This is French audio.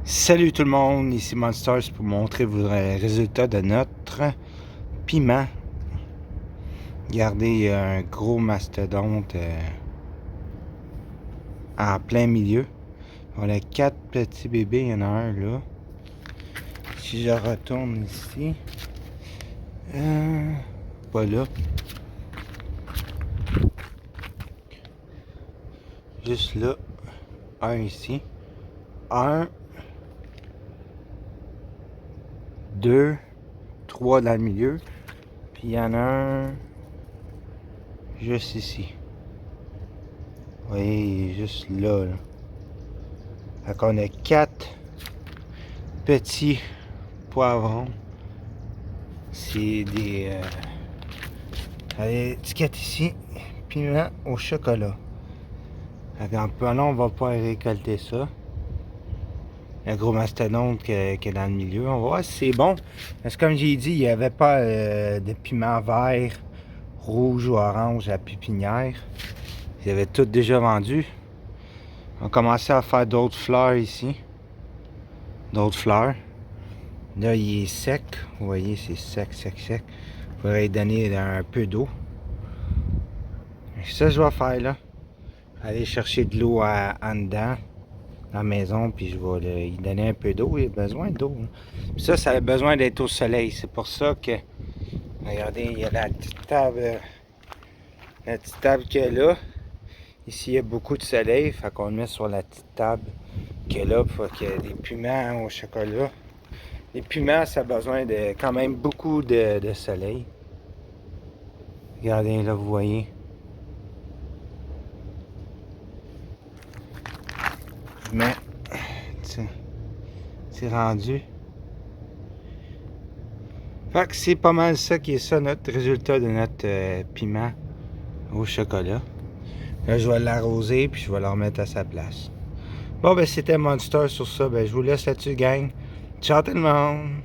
Salut tout le monde, ici Monsters pour montrer vous les résultats de notre piment. Regardez, il y a un gros mastodonte en plein milieu. On a 4 petits bébés, il y en a un là. Si je retourne ici, pas là. Juste là, un ici. 1, 2, 3 dans le milieu. Puis il y en a un juste ici. Vous voyez, juste là. Donc on a 4 petits poivrons. C'est des étiquette ici, piment au chocolat. Donc on va pas récolter ça. Un gros mastodonte qui est dans le milieu. On va voir si c'est bon. Parce que comme j'ai dit, il n'y avait pas de piment vert, rouge ou orange à la pépinière. Ils avaient tout déjà vendu. On a commencé à faire d'autres fleurs ici. D'autres fleurs. Là, il est sec. Vous voyez, c'est sec. Il faudrait lui donner un peu d'eau. Ça, je vais faire là. Aller chercher de l'eau en dedans, dans la maison, puis je vais lui donner un peu d'eau. Il a besoin d'eau. Ça a besoin d'être au soleil. C'est pour ça que, regardez, il y a la petite table qu'il y a là. Ici, il y a beaucoup de soleil, fait qu'on le met sur la petite table qu'il y a là, pour qu'il y ait des piments au chocolat. Les piments, ça a besoin de quand même beaucoup de soleil. Regardez, là, vous voyez. Mais, c'est rendu. Fait que c'est pas mal ça qui est ça, notre résultat de notre piment au chocolat. Là, je vais l'arroser, puis je vais le remettre à sa place. Bon, ben, c'était Monster sur ça. Ben, je vous laisse là-dessus, gang. Ciao tout le monde!